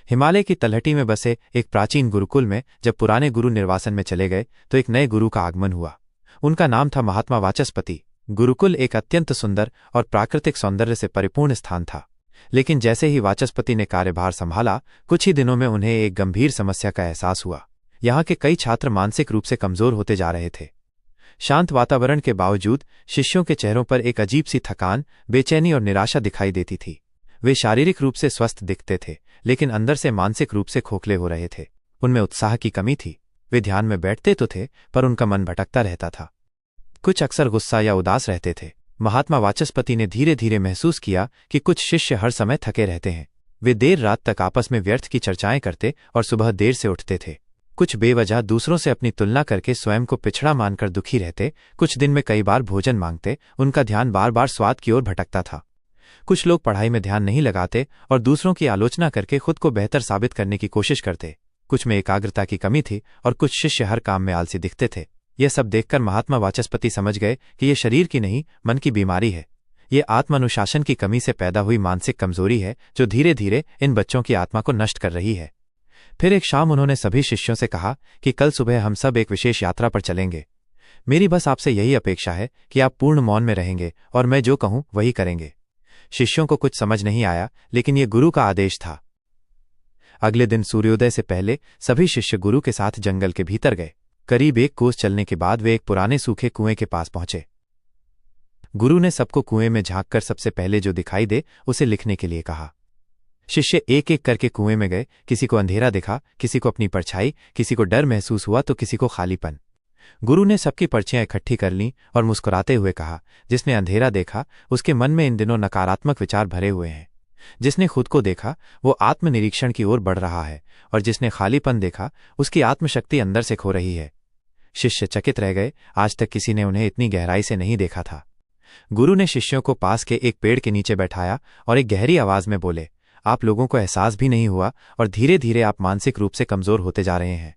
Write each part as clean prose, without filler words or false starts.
हिमालय की तलहटी में बसे एक प्राचीन गुरुकुल में जब पुराने गुरु निर्वासन में चले गए तो एक नए गुरु का आगमन हुआ। उनका नाम था महात्मा वाचस्पति। गुरुकुल एक अत्यंत सुंदर और प्राकृतिक सौंदर्य से परिपूर्ण स्थान था, लेकिन जैसे ही वाचस्पति ने कार्यभार संभाला, कुछ ही दिनों में उन्हें एक गंभीर समस्या का एहसास हुआ। यहाँ के कई छात्र मानसिक रूप से कमजोर होते जा रहे थे। शांत वातावरण के बावजूद शिष्यों के चेहरों पर एक अजीब सी थकान, बेचैनी और निराशा दिखाई देती थी। वे शारीरिक रूप से स्वस्थ दिखते थे, लेकिन अंदर से मानसिक रूप से खोखले हो रहे थे। उनमें उत्साह की कमी थी। वे ध्यान में बैठते तो थे, पर उनका मन भटकता रहता था। कुछ अक्सर गुस्सा या उदास रहते थे। महात्मा वाचस्पति ने धीरे धीरे महसूस किया कि कुछ शिष्य हर समय थके रहते हैं। वे देर रात तक आपस में व्यर्थ की चर्चाएं करते और सुबह देर से उठते थे। कुछ बेवजह दूसरों से अपनी तुलना करके स्वयं को पिछड़ा मानकर दुखी रहते। कुछ दिन में कई बार भोजन मांगते। उनका ध्यान बार बार स्वाद की ओर भटकता था। कुछ लोग पढ़ाई में ध्यान नहीं लगाते और दूसरों की आलोचना करके खुद को बेहतर साबित करने की कोशिश करते। कुछ में एकाग्रता की कमी थी और कुछ शिष्य हर काम में आलसी दिखते थे। यह सब देखकर महात्मा वाचस्पति समझ गए कि यह शरीर की नहीं, मन की बीमारी है। ये आत्मानुशासन की कमी से पैदा हुई मानसिक कमजोरी है जो धीरे धीरे इन बच्चों की आत्मा को नष्ट कर रही है। फिर एक शाम उन्होंने सभी शिष्यों से कहा कि कल सुबह हम सब एक विशेष यात्रा पर चलेंगे। मेरी बस आपसे यही अपेक्षा है कि आप पूर्ण मौन में रहेंगे और मैं जो कहूं वही करेंगे। शिष्यों को कुछ समझ नहीं आया, लेकिन यह गुरु का आदेश था। अगले दिन सूर्योदय से पहले सभी शिष्य गुरु के साथ जंगल के भीतर गए। करीब 1 कोस चलने के बाद वे एक पुराने सूखे कुएं के पास पहुंचे। गुरु ने सबको कुएं में झांककर सबसे पहले जो दिखाई दे उसे लिखने के लिए कहा। शिष्य एक एक करके कुएं में गए। किसी को अंधेरा दिखा, किसी को अपनी परछाई, किसी को डर महसूस हुआ तो किसी को खालीपन। गुरु ने सबकी पर्चियां इकट्ठी कर लीं और मुस्कुराते हुए कहा, जिसने अंधेरा देखा उसके मन में इन दिनों नकारात्मक विचार भरे हुए हैं। जिसने खुद को देखा वो आत्मनिरीक्षण की ओर बढ़ रहा है, और जिसने खालीपन देखा उसकी आत्मशक्ति अंदर से खो रही है। शिष्य चकित रह गए। आज तक किसी ने उन्हें इतनी गहराई से नहीं देखा था। गुरु ने शिष्यों को पास के एक पेड़ के नीचे बैठाया और एक गहरी आवाज में बोले, आप लोगों को एहसास भी नहीं हुआ और धीरे धीरे आप मानसिक रूप से कमजोर होते जा रहे हैं।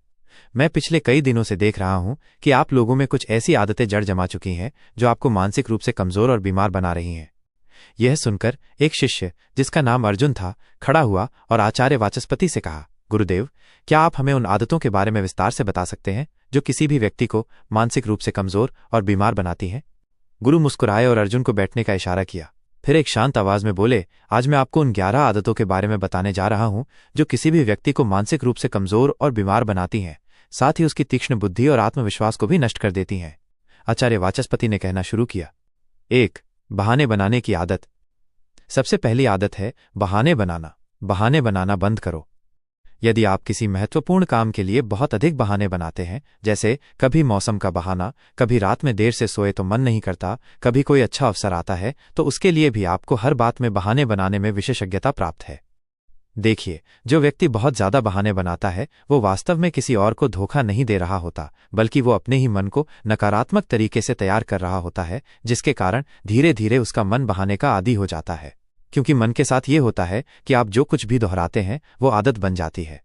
मैं पिछले कई दिनों से देख रहा हूं कि आप लोगों में कुछ ऐसी आदतें जड़ जमा चुकी हैं जो आपको मानसिक रूप से कमजोर और बीमार बना रही हैं। यह सुनकर एक शिष्य, जिसका नाम अर्जुन था, खड़ा हुआ और आचार्य वाचस्पति से कहा, गुरुदेव, क्या आप हमें उन आदतों के बारे में विस्तार से बता सकते हैं जो किसी भी व्यक्ति को मानसिक रूप से कमजोर और बीमार बनाती हैं? गुरु मुस्कुराए और अर्जुन को बैठने का इशारा किया। फिर एक शांत आवाज में बोले, आज मैं आपको उन 11 आदतों के बारे में बताने जा रहा हूं जो किसी भी व्यक्ति को मानसिक रूप से कमजोर और बीमार बनाती हैं, साथ ही उसकी तीक्ष्ण बुद्धि और आत्मविश्वास को भी नष्ट कर देती हैं। आचार्य वाचस्पति ने कहना शुरू किया। 1. बहाने बनाने की आदत। सबसे पहली आदत है बहाने बनाना। बहाने बनाना बंद करो। यदि आप किसी महत्वपूर्ण काम के लिए बहुत अधिक बहाने बनाते हैं, जैसे कभी मौसम का बहाना, कभी रात में देर से सोए तो मन नहीं करता, कभी कोई अच्छा अवसर आता है, तो उसके लिए भी आपको हर बात में बहाने बनाने में विशेषज्ञता प्राप्त है। देखिए, जो व्यक्ति बहुत ज्यादा बहाने बनाता है वो वास्तव में किसी और को धोखा नहीं दे रहा होता, बल्कि वो अपने ही मन को नकारात्मक तरीके से तैयार कर रहा होता है, जिसके कारण धीरे धीरे उसका मन बहाने का आदी हो जाता है। क्योंकि मन के साथ ये होता है कि आप जो कुछ भी दोहराते हैं वो आदत बन जाती है।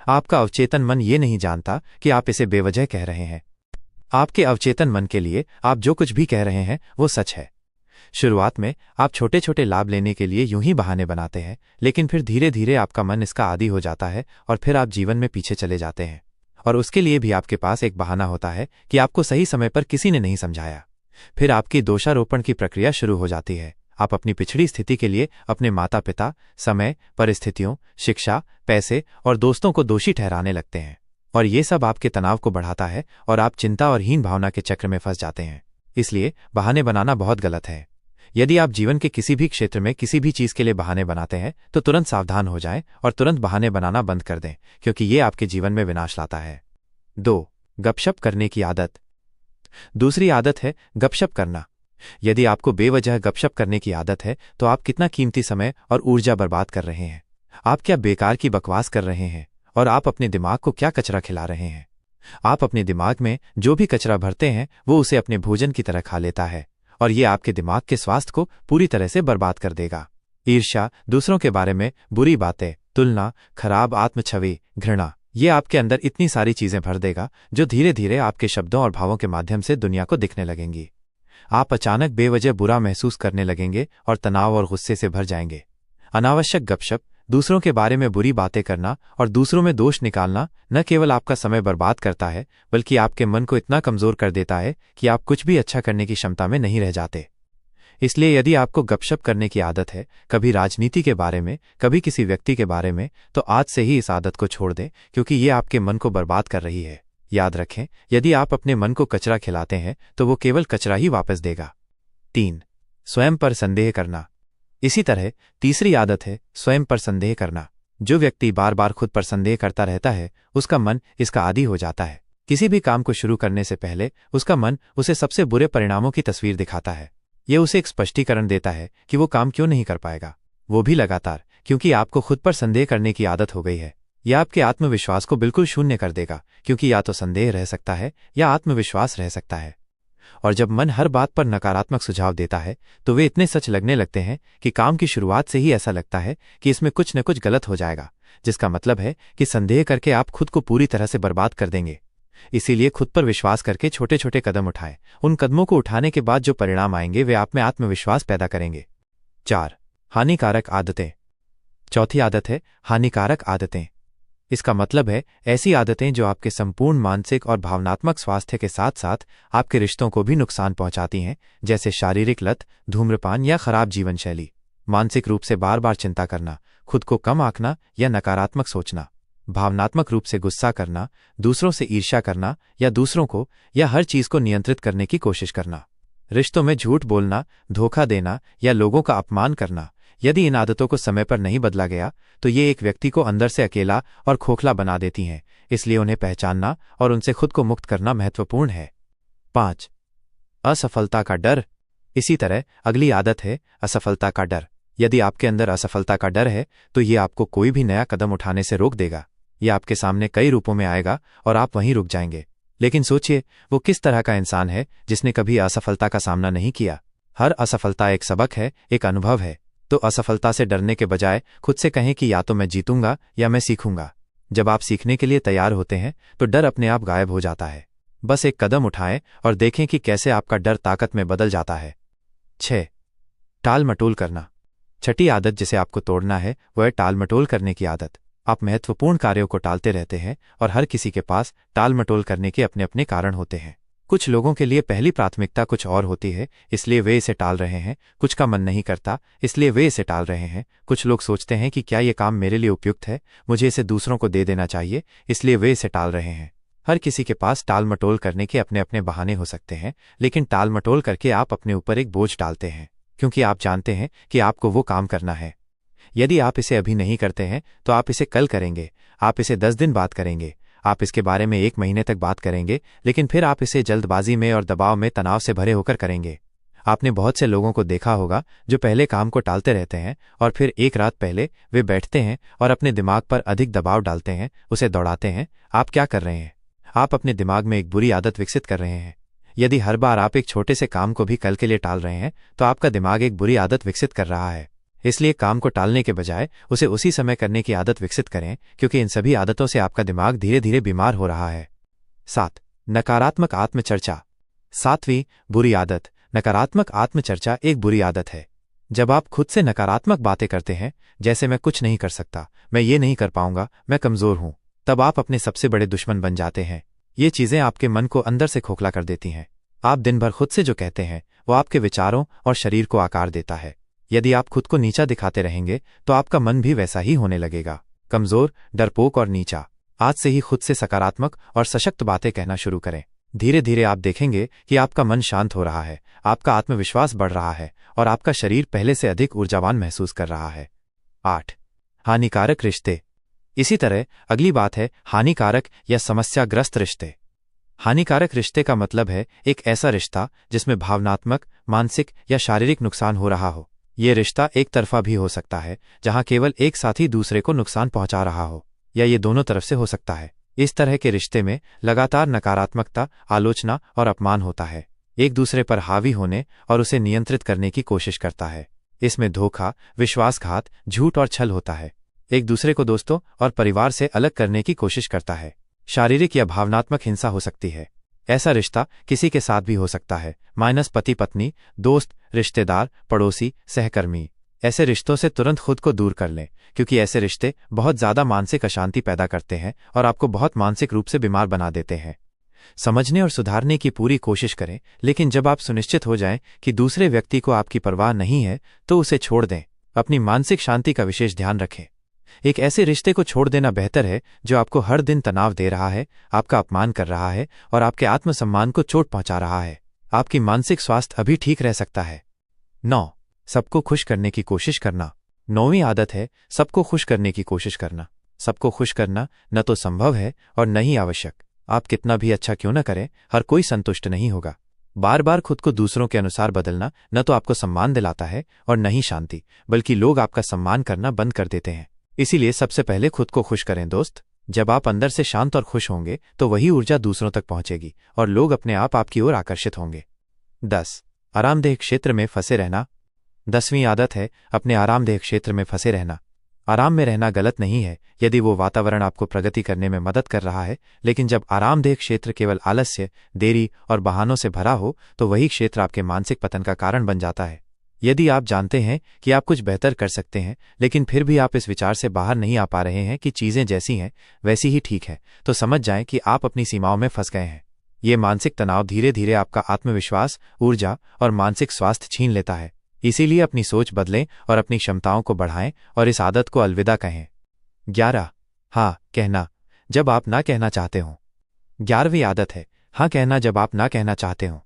आपका अवचेतन मन ये नहीं जानता कि आप इसे बेवजह कह रहे हैं। आपके अवचेतन मन के लिए आप जो कुछ भी कह रहे हैं वो सच है। शुरुआत में आप छोटे छोटे लाभ लेने के लिए यूं ही बहाने बनाते हैं, लेकिन फिर धीरे धीरे आपका मन इसका आदी हो जाता है और फिर आप जीवन में पीछे चले जाते हैं। और उसके लिए भी आपके पास एक बहाना होता है कि आपको सही समय पर किसी ने नहीं समझाया। फिर आपकी दोषारोपण की प्रक्रिया शुरू हो जाती है। आप अपनी पिछड़ी स्थिति के लिए अपने माता पिता, समय, परिस्थितियों, शिक्षा, पैसे और दोस्तों को दोषी ठहराने लगते हैं, और ये सब आपके तनाव को बढ़ाता है और आप चिंता और हीन भावना के चक्र में फंस जाते हैं। इसलिए बहाने बनाना बहुत गलत है। यदि आप जीवन के किसी भी क्षेत्र में किसी भी चीज के लिए बहाने बनाते हैं तो तुरंत सावधान हो जाएं और तुरंत बहाने बनाना बंद कर दें, क्योंकि ये आपके जीवन में विनाश लाता है। 2. गपशप करने की आदत। दूसरी आदत है गपशप करना। यदि आपको बेवजह गपशप करने की आदत है तो आप कितना कीमती समय और ऊर्जा बर्बाद कर रहे हैं। आप क्या बेकार की बकवास कर रहे हैं और आप अपने दिमाग को क्या कचरा खिला रहे हैं। आप अपने दिमाग में जो भी कचरा भरते हैं वो उसे अपने भोजन की तरह खा लेता है, और ये आपके दिमाग के स्वास्थ्य को पूरी तरह से बर्बाद कर देगा। ईर्ष्या, दूसरों के बारे में बुरी बातें, तुलना, खराब आत्मछवि, घृणा, ये आपके अंदर इतनी सारी चीजें भर देगा जो धीरे धीरे आपके शब्दों और भावों के माध्यम से दुनिया को दिखने लगेंगी। आप अचानक बेवजह बुरा महसूस करने लगेंगे और तनाव और गुस्से से भर जाएंगे। अनावश्यक गपशप, दूसरों के बारे में बुरी बातें करना और दूसरों में दोष निकालना न केवल आपका समय बर्बाद करता है, बल्कि आपके मन को इतना कमजोर कर देता है कि आप कुछ भी अच्छा करने की क्षमता में नहीं रह जाते। इसलिए यदि आपको गपशप करने की आदत है, कभी राजनीति के बारे में, कभी किसी व्यक्ति के बारे में, तो आज से ही इस आदत को छोड़ दें, क्योंकि ये आपके मन को बर्बाद कर रही है। याद रखें, यदि आप अपने मन को कचरा खिलाते हैं तो वो केवल कचरा ही वापस देगा। 3. स्वयं पर संदेह करना। इसी तरह तीसरी आदत है स्वयं पर संदेह करना। जो व्यक्ति बार बार खुद पर संदेह करता रहता है, उसका मन इसका आदी हो जाता है। किसी भी काम को शुरू करने से पहले उसका मन उसे सबसे बुरे परिणामों की तस्वीर दिखाता है। यह उसे एक स्पष्टीकरण देता है कि वो काम क्यों नहीं कर पाएगा, वो भी लगातार, क्योंकि आपको खुद पर संदेह करने की आदत हो गई है। यह आपके आत्मविश्वास को बिल्कुल शून्य कर देगा, क्योंकि या तो संदेह रह सकता है या आत्मविश्वास रह सकता है। और जब मन हर बात पर नकारात्मक सुझाव देता है तो वे इतने सच लगने लगते हैं कि काम की शुरुआत से ही ऐसा लगता है कि इसमें कुछ न कुछ गलत हो जाएगा, जिसका मतलब है कि संदेह करके आप खुद को पूरी तरह से बर्बाद कर देंगे। इसीलिए खुद पर विश्वास करके छोटे छोटे कदम उठाएं। उन कदमों को उठाने के बाद जो परिणाम आएंगे वे आप में आत्मविश्वास पैदा करेंगे। 4. हानिकारक आदतें। चौथी आदत है हानिकारक आदतें। इसका मतलब है ऐसी आदतें जो आपके संपूर्ण मानसिक और भावनात्मक स्वास्थ्य के साथ साथ आपके रिश्तों को भी नुकसान पहुंचाती हैं, जैसे शारीरिक लत, धूम्रपान या खराब जीवन शैली। मानसिक रूप से बार बार चिंता करना, खुद को कम आंकना या नकारात्मक सोचना। भावनात्मक रूप से गुस्सा करना, दूसरों से ईर्ष्या करना या दूसरों को या हर चीज को नियंत्रित करने की कोशिश करना। रिश्तों में झूठ बोलना, धोखा देना या लोगों का अपमान करना। यदि इन आदतों को समय पर नहीं बदला गया तो ये एक व्यक्ति को अंदर से अकेला और खोखला बना देती हैं, इसलिए उन्हें पहचानना और उनसे खुद को मुक्त करना महत्वपूर्ण है। 5. असफलता का डर। इसी तरह अगली आदत है असफलता का डर। यदि आपके अंदर असफलता का डर है तो ये आपको कोई भी नया कदम उठाने से रोक देगा। ये आपके सामने कई रूपों में आएगा और आप वहीं रुक जाएंगे। लेकिन सोचिए, वो किस तरह का इंसान है जिसने कभी असफलता का सामना नहीं किया। हर असफलता एक सबक है, एक अनुभव है। तो असफलता से डरने के बजाय खुद से कहें कि या तो मैं जीतूंगा या मैं सीखूंगा। जब आप सीखने के लिए तैयार होते हैं तो डर अपने आप गायब हो जाता है। बस एक कदम उठाएं और देखें कि कैसे आपका डर ताकत में बदल जाता है। 6. टाल मटोल करना। छठी आदत जिसे आपको तोड़ना है वह है टाल मटोल करने की आदत। आप महत्वपूर्ण कार्यों को टालते रहते हैं और हर किसी के पास टाल मटोल करने के अपने अपने कारण होते हैं। कुछ लोगों के लिए पहली प्राथमिकता कुछ और होती है, इसलिए वे इसे टाल रहे हैं। कुछ का मन नहीं करता, इसलिए वे इसे टाल रहे हैं। कुछ लोग सोचते हैं कि क्या ये काम मेरे लिए उपयुक्त है, मुझे इसे दूसरों को दे देना चाहिए, इसलिए वे इसे टाल रहे हैं। हर किसी के पास टाल मटोल करने के अपने अपने बहाने हो सकते हैं, लेकिन टाल मटोल करके आप अपने ऊपर एक बोझ डालते हैं, क्योंकि आप जानते हैं कि आपको वो काम करना है। यदि आप इसे अभी नहीं करते हैं तो आप इसे कल करेंगे, आप इसे 10 दिन बाद करेंगे, आप इसके बारे में 1 महीने तक बात करेंगे, लेकिन फिर आप इसे जल्दबाजी में और दबाव में तनाव से भरे होकर करेंगे। आपने बहुत से लोगों को देखा होगा जो पहले काम को टालते रहते हैं और फिर एक रात पहले वे बैठते हैं और अपने दिमाग पर अधिक दबाव डालते हैं, उसे दौड़ाते हैं। आप क्या कर रहे हैं? आप अपने दिमाग में एक बुरी आदत विकसित कर रहे हैं। यदि हर बार आप एक छोटे से काम को भी कल के लिए टाल रहे हैं तो आपका दिमाग एक बुरी आदत विकसित कर रहा है। इसलिए काम को टालने के बजाय उसे उसी समय करने की आदत विकसित करें, क्योंकि इन सभी आदतों से आपका दिमाग धीरे धीरे बीमार हो रहा है। 7. नकारात्मक आत्मचर्चा। 7वीं बुरी आदत नकारात्मक आत्मचर्चा एक बुरी आदत है। जब आप खुद से नकारात्मक बातें करते हैं, जैसे मैं कुछ नहीं कर सकता, मैं ये नहीं कर पाऊंगा, मैं कमजोर हूं, तब आप अपने सबसे बड़े दुश्मन बन जाते हैं। ये चीजें आपके मन को अंदर से खोखला कर देती हैं। आप दिन भर खुद से जो कहते हैं वो आपके विचारों और शरीर को आकार देता है। यदि आप खुद को नीचा दिखाते रहेंगे तो आपका मन भी वैसा ही होने लगेगा, कमजोर, डरपोक और नीचा। आज से ही खुद से सकारात्मक और सशक्त बातें कहना शुरू करें। धीरे धीरे आप देखेंगे कि आपका मन शांत हो रहा है, आपका आत्मविश्वास बढ़ रहा है और आपका शरीर पहले से अधिक ऊर्जावान महसूस कर रहा है। 8. हानिकारक रिश्ते। इसी तरह अगली बात है हानिकारक या समस्याग्रस्त रिश्ते। हानिकारक रिश्ते का मतलब है एक ऐसा रिश्ता जिसमें भावनात्मक, मानसिक या शारीरिक नुकसान हो रहा हो। ये रिश्ता एक तरफा भी हो सकता है, जहां केवल एक साथी दूसरे को नुकसान पहुंचा रहा हो, या ये दोनों तरफ से हो सकता है। इस तरह के रिश्ते में लगातार नकारात्मकता, आलोचना और अपमान होता है। एक दूसरे पर हावी होने और उसे नियंत्रित करने की कोशिश करता है। इसमें धोखा, विश्वासघात, झूठ और छल होता है। एक दूसरे को दोस्तों और परिवार से अलग करने की कोशिश करता है। शारीरिक या भावनात्मक हिंसा हो सकती है। ऐसा रिश्ता किसी के साथ भी हो सकता है, माइनस पति पत्नी, दोस्त, रिश्तेदार, पड़ोसी, सहकर्मी। ऐसे रिश्तों से तुरंत खुद को दूर कर लें, क्योंकि ऐसे रिश्ते बहुत ज़्यादा मानसिक अशांति पैदा करते हैं और आपको बहुत मानसिक रूप से बीमार बना देते हैं। समझने और सुधारने की पूरी कोशिश करें, लेकिन जब आप सुनिश्चित हो जाएं कि दूसरे व्यक्ति को आपकी परवाह नहीं है तो उसे छोड़ दें। अपनी मानसिक शांति का विशेष ध्यान रखें। एक ऐसे रिश्ते को छोड़ देना बेहतर है जो आपको हर दिन तनाव दे रहा है, आपका अपमान कर रहा है और आपके आत्मसम्मान को चोट पहुंचा रहा है। आपकी मानसिक स्वास्थ्य अभी ठीक रह सकता है। 9. सबको खुश करने की कोशिश करना। 9वीं आदत है सबको खुश करने की कोशिश करना। सबको खुश करना न तो संभव है और न ही आवश्यक। आप कितना भी अच्छा क्यों न करें, हर कोई संतुष्ट नहीं होगा। बार बार खुद को दूसरों के अनुसार बदलना न तो आपको सम्मान दिलाता है और न ही शांति, बल्कि लोग आपका सम्मान करना बंद कर देते हैं। इसीलिए सबसे पहले खुद को खुश करें दोस्त। जब आप अंदर से शांत और खुश होंगे तो वही ऊर्जा दूसरों तक पहुंचेगी और लोग अपने आप आपकी ओर आकर्षित होंगे। 10. आरामदेह क्षेत्र में फंसे रहना। 10वीं आदत है अपने आरामदेह क्षेत्र में फंसे रहना। आराम में रहना गलत नहीं है यदि वो वातावरण आपको प्रगति करने में मदद कर रहा है, लेकिन जब आरामदेह क्षेत्र केवल आलस्य, देरी और बहानों से भरा हो तो वही क्षेत्र आपके मानसिक पतन का कारण बन जाता है। यदि आप जानते हैं कि आप कुछ बेहतर कर सकते हैं, लेकिन फिर भी आप इस विचार से बाहर नहीं आ पा रहे हैं कि चीजें जैसी हैं वैसी ही ठीक है, तो समझ जाएं कि आप अपनी सीमाओं में फंस गए हैं। ये मानसिक तनाव धीरे धीरे आपका आत्मविश्वास, ऊर्जा और मानसिक स्वास्थ्य छीन लेता है। इसीलिए अपनी सोच बदलें और अपनी क्षमताओं को बढ़ाएं और इस आदत को अलविदा कहें। 11. हाँ कहना जब आप ना कहना चाहते हो। 11वीं आदत है हाँ कहना जब आप ना कहना चाहते हो।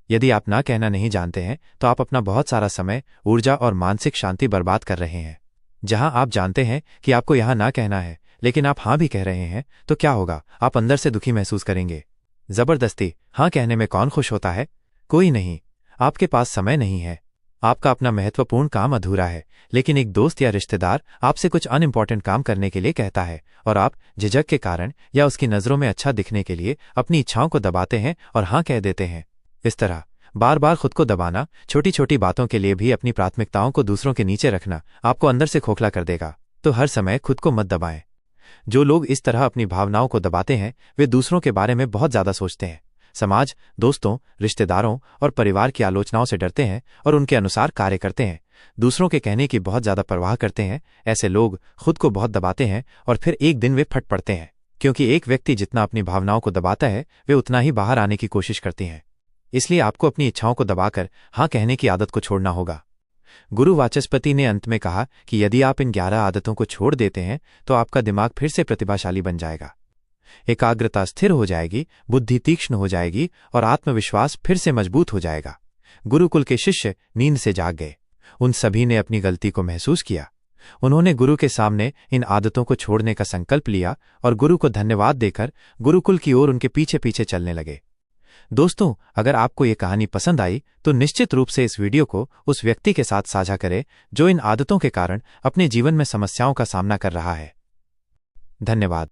यदि आप ना कहना नहीं जानते हैं तो आप अपना बहुत सारा समय, ऊर्जा और मानसिक शांति बर्बाद कर रहे हैं। जहां आप जानते हैं कि आपको यहां ना कहना है लेकिन आप हाँ भी कह रहे हैं तो क्या होगा, आप अंदर से दुखी महसूस करेंगे। जबरदस्ती हाँ कहने में कौन खुश होता है? कोई नहीं। आपके पास समय नहीं है, आपका अपना महत्वपूर्ण काम अधूरा है, लेकिन एक दोस्त या रिश्तेदार आपसे कुछ अनइम्पॉर्टेंट काम करने के लिए कहता है और आप झिझक के कारण या उसकी नज़रों में अच्छा दिखने के लिए अपनी इच्छाओं को दबाते हैं और हाँ कह देते हैं। इस तरह बार बार खुद को दबाना, छोटी छोटी बातों के लिए भी अपनी प्राथमिकताओं को दूसरों के नीचे रखना आपको अंदर से खोखला कर देगा। तो हर समय खुद को मत दबाएं। जो लोग इस तरह अपनी भावनाओं को दबाते हैं वे दूसरों के बारे में बहुत ज्यादा सोचते हैं, समाज, दोस्तों, रिश्तेदारों और परिवार की आलोचनाओं से डरते हैं और उनके अनुसार कार्य करते हैं। दूसरों के कहने की बहुत ज्यादा परवाह करते हैं। ऐसे लोग खुद को बहुत दबाते हैं और फिर एक दिन वे फट पड़ते हैं, क्योंकि एक व्यक्ति जितना अपनी भावनाओं को दबाता है वे उतना ही बाहर आने की कोशिश करती हैं। इसलिए आपको अपनी इच्छाओं को दबाकर हाँ कहने की आदत को छोड़ना होगा। गुरु वाचस्पति ने अंत में कहा कि यदि आप इन 11 आदतों को छोड़ देते हैं तो आपका दिमाग फिर से प्रतिभाशाली बन जाएगा, एकाग्रता स्थिर हो जाएगी, बुद्धि तीक्ष्ण हो जाएगी और आत्मविश्वास फिर से मजबूत हो जाएगा। गुरुकुल के शिष्य नींद से जाग गए। उन सभी ने अपनी गलती को महसूस किया। उन्होंने गुरु के सामने इन आदतों को छोड़ने का संकल्प लिया और गुरु को धन्यवाद देकर गुरुकुल की ओर उनके पीछे पीछे चलने लगे। दोस्तों, अगर आपको ये कहानी पसंद आई तो निश्चित रूप से इस वीडियो को उस व्यक्ति के साथ साझा करें जो इन आदतों के कारण अपने जीवन में समस्याओं का सामना कर रहा है। धन्यवाद।